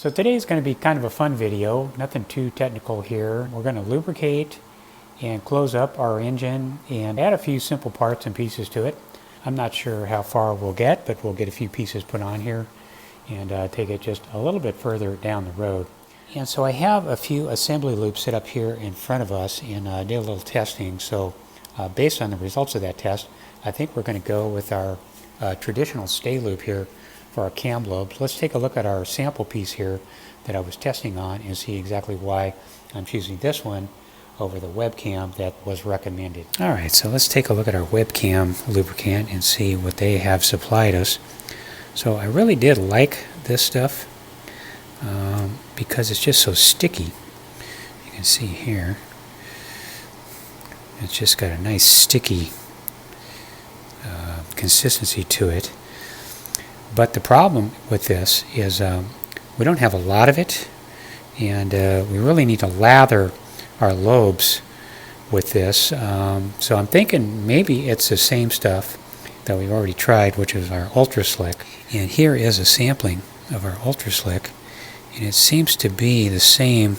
So today is going to be kind of a fun video, nothing too technical here. We're going to lubricate and close up our engine and add a few simple parts and pieces to it. I'm not sure how far we'll get, but we'll get a few pieces put on here and take it just a little bit further down the road. And so I have a few assembly loops set up here in front of us and did a little testing. So based on the results of that test, I think we're going to go with our traditional stay loop here for our cam lobes. Let's take a look at our sample piece here that I was testing on and see exactly why I'm choosing this one over the webcam that was recommended. Alright, so let's take a look at our webcam lubricant and see what they have supplied us. So I really did like this stuff because it's just so sticky. You can see here it's just got a nice sticky consistency to it. But the problem with this is we don't have a lot of it, and we really need to lather our lobes with this. So I'm thinking maybe it's the same stuff that we've already tried, which is our Ultra Slick. And here is a sampling of our Ultra Slick, and it seems to be the same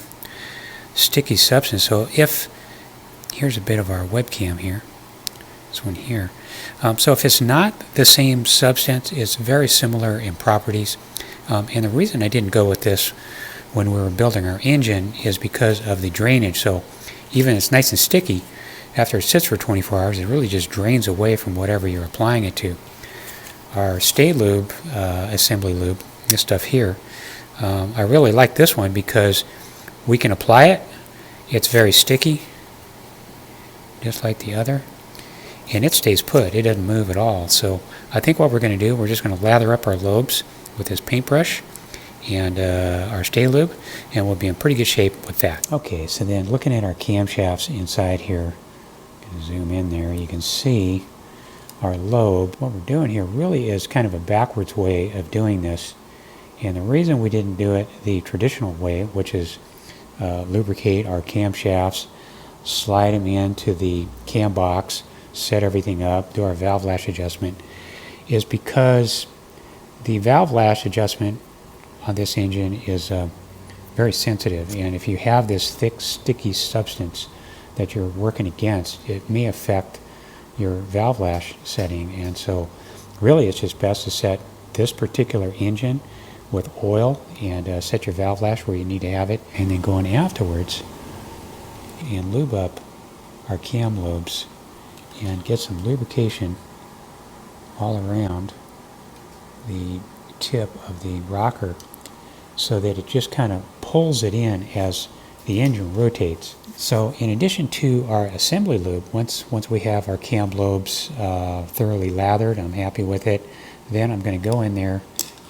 sticky substance. So here's a bit of our webcam here, this one here. So if it's not the same substance, it's very similar in properties. And the reason I didn't go with this when we were building our engine is because of the drainage. So even it's nice and sticky, after it sits for 24 hours, it really just drains away from whatever you're applying it to. Our Stay Lube, assembly lube, this stuff here, I really like this one because we can apply it. It's very sticky, just like the other. And it stays put. It doesn't move at all. So I think what we're going to do, we're just going to lather up our lobes with this paintbrush and our Stay Lube, and we'll be in pretty good shape with that. Okay, so then looking at our camshafts inside here, I'm going to zoom in there, you can see our lobe. What we're doing here really is kind of a backwards way of doing this. And the reason we didn't do it the traditional way, which is lubricate our camshafts, slide them into the cam box, set everything up, do our valve lash adjustment, is because the valve lash adjustment on this engine is very sensitive, and if you have this thick sticky substance that you're working against, it may affect your valve lash setting. And so really it's just best to set this particular engine with oil and set your valve lash where you need to have it, and then go in afterwards and lube up our cam lobes and get some lubrication all around the tip of the rocker so that it just kind of pulls it in as the engine rotates. So in addition to our assembly lube, once we have our cam lobes thoroughly lathered, I'm happy with it, then I'm going to go in there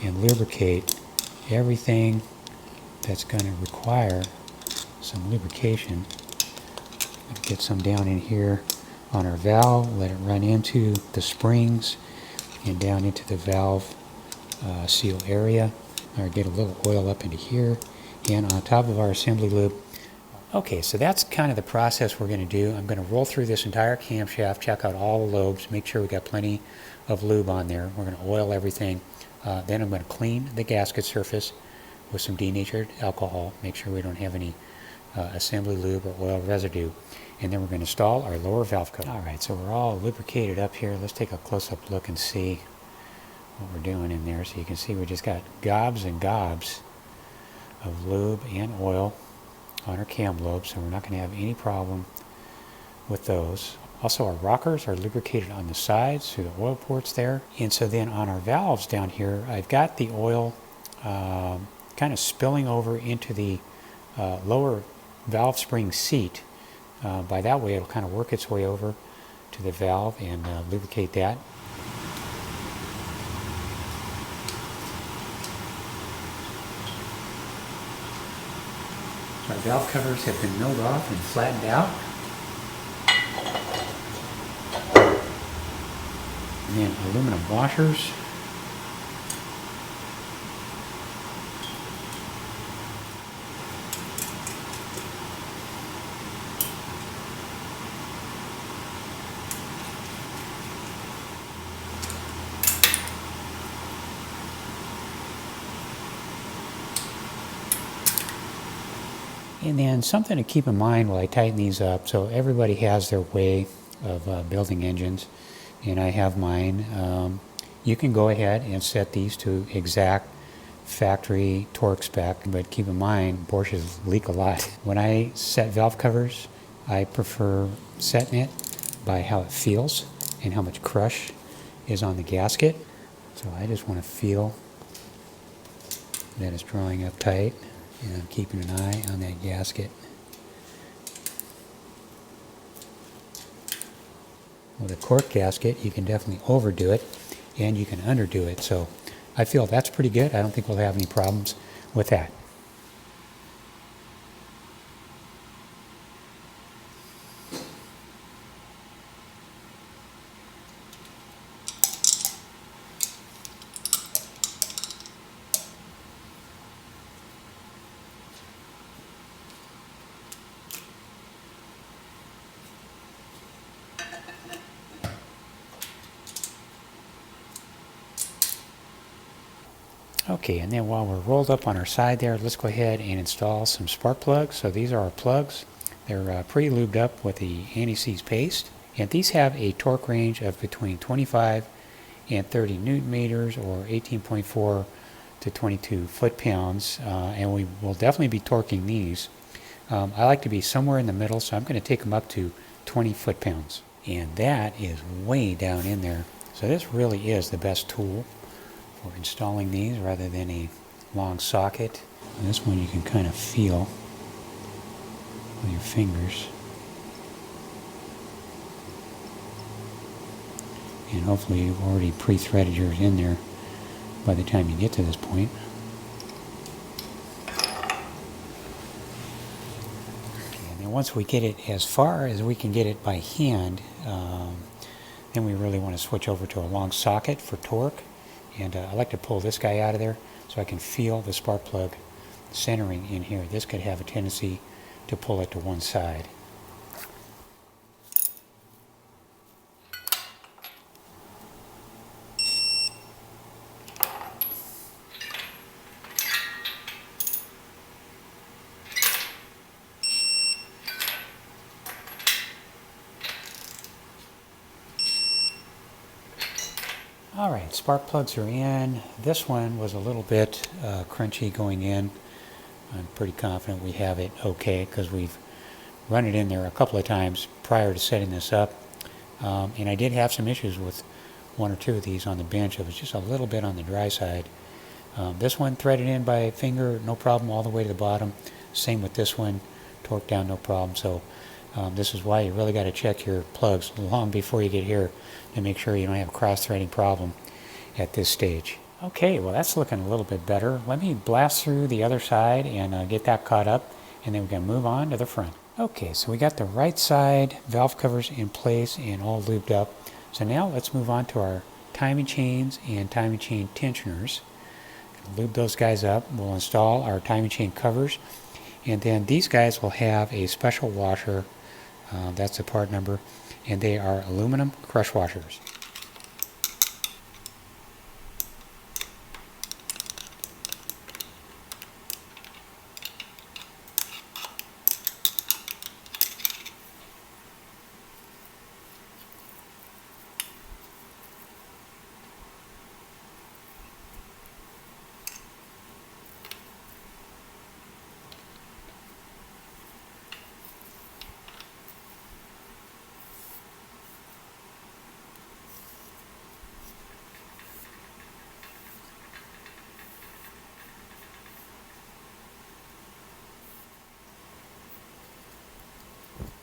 and lubricate everything that's going to require some lubrication. Get some down in here on our valve, let it run into the springs and down into the valve seal area, or get a little oil up into here and on top of our assembly lube. Okay, so that's kind of the process we're going to do. I'm going to roll through this entire camshaft, check out all the lobes, make sure we got plenty of lube on there. We're going to oil everything. Then I'm going to clean the gasket surface with some denatured alcohol, make sure we don't have any assembly lube or oil residue. And then we're going to install our lower valve cover. Alright, so we're all lubricated up here. Let's take a close-up look and see what we're doing in there. So you can see we just got gobs and gobs of lube and oil on our cam lobes, so we're not going to have any problem with those. Also, our rockers are lubricated on the sides through the oil ports there. And so then on our valves down here, I've got the oil kind of spilling over into the lower valve spring seat. By that way, it'll kind of work its way over to the valve and lubricate that. Our valve covers have been milled off and flattened out. And then aluminum washers. And then something to keep in mind while I tighten these up, so everybody has their way of building engines, and I have mine. You can go ahead and set these to exact factory torque spec, but keep in mind Porsches leak a lot. When I set valve covers, I prefer setting it by how it feels and how much crush is on the gasket. So I just want to feel that it's drawing up tight, and I'm keeping an eye on that gasket. With a cork gasket, you can definitely overdo it and you can underdo it. So I feel that's pretty good. I don't think we'll have any problems with that. Okay, and then while we're rolled up on our side there, let's go ahead and install some spark plugs. So these are our plugs. They're pretty lubed up with the anti-seize paste. And these have a torque range of between 25 and 30 newton meters, or 18.4 to 22 foot-pounds. And we will definitely be torquing these. I like to be somewhere in the middle, so I'm going to take them up to 20 foot-pounds. And that is way down in there. So this really is the best tool for installing these rather than a long socket. And this one you can kind of feel with your fingers. And hopefully you've already pre-threaded yours in there by the time you get to this point. And then once we get it as far as we can get it by hand, then we really want to switch over to a long socket for torque. And I like to pull this guy out of there so I can feel the spark plug centering in here. This could have a tendency to pull it to one side. Alright, spark plugs are in. This one was a little bit crunchy going in. I'm pretty confident we have it okay because we've run it in there a couple of times prior to setting this up. And I did have some issues with one or two of these on the bench. It was just a little bit on the dry side. This one threaded in by finger, no problem, all the way to the bottom. Same with this one, torqued down, no problem. So this is why you really got to check your plugs long before you get here to make sure you don't have a cross-threading problem at this stage. Okay, well that's looking a little bit better. Let me blast through the other side and get that caught up, and then we're going to move on to the front. Okay, so we got the right side valve covers in place and all lubed up. So now let's move on to our timing chains and timing chain tensioners. Lube those guys up. We'll install our timing chain covers, and then these guys will have a special washer. That's the part number, and they are aluminum crush washers.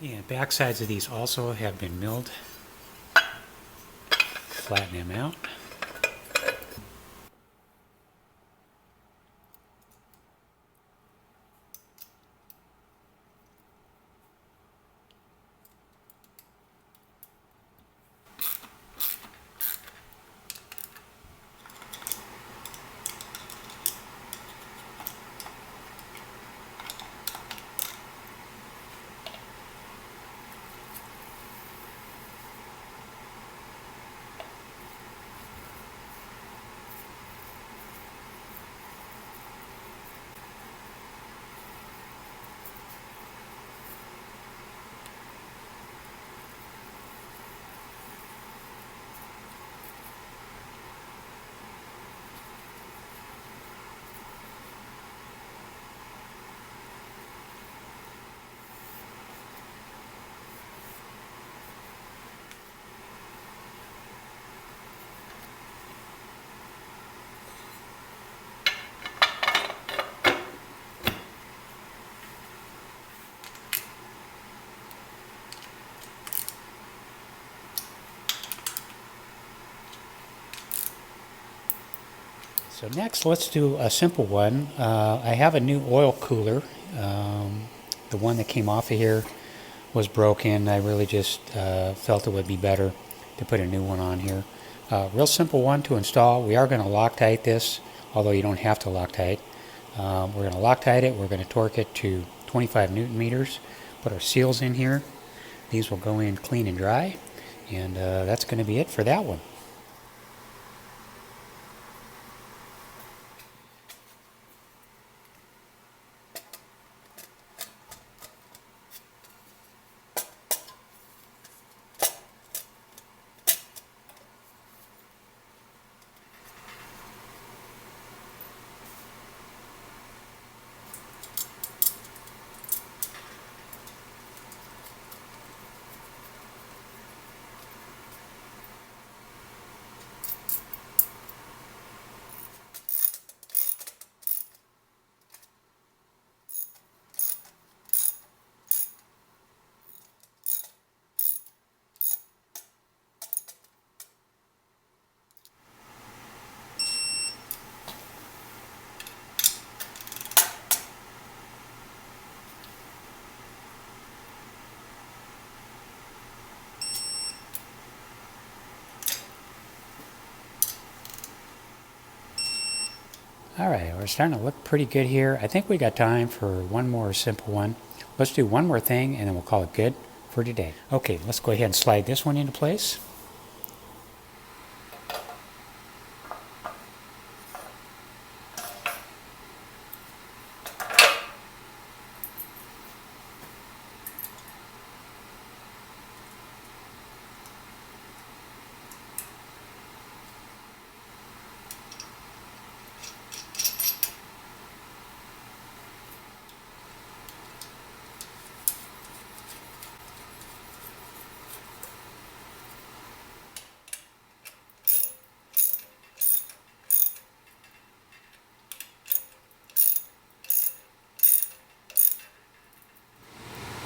And back sides of these also have been milled. Flatten them out. So next, let's do a simple one. I have a new oil cooler. The one that came off of here was broken. I really just felt it would be better to put a new one on here. Real simple one to install. We are going to Loctite this, although you don't have to Loctite. We're going to Loctite it. We're going to torque it to 25 Newton meters. Put our seals in here. These will go in clean and dry. And that's going to be it for that one. Alright, we're starting to look pretty good here. I think we got time for one more simple one. Let's do one more thing and then we'll call it good for today. Okay, let's go ahead and slide this one into place.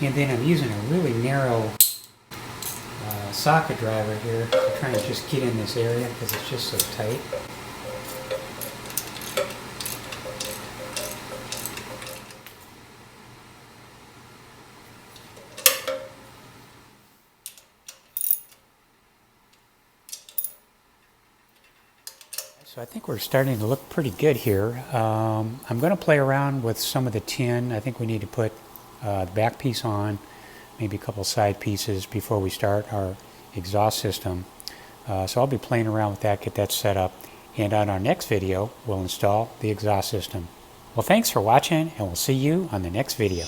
And then I'm using a really narrow socket driver here to try and just get in this area because it's just so tight. So I think we're starting to look pretty good here. I'm going to play around with some of the tin. I think we need to put the back piece on, maybe a couple side pieces before we start our exhaust system. So I'll be playing around with that, get that set up, and on our next video we'll install the exhaust system. Well, thanks for watching, and we'll see you on the next video.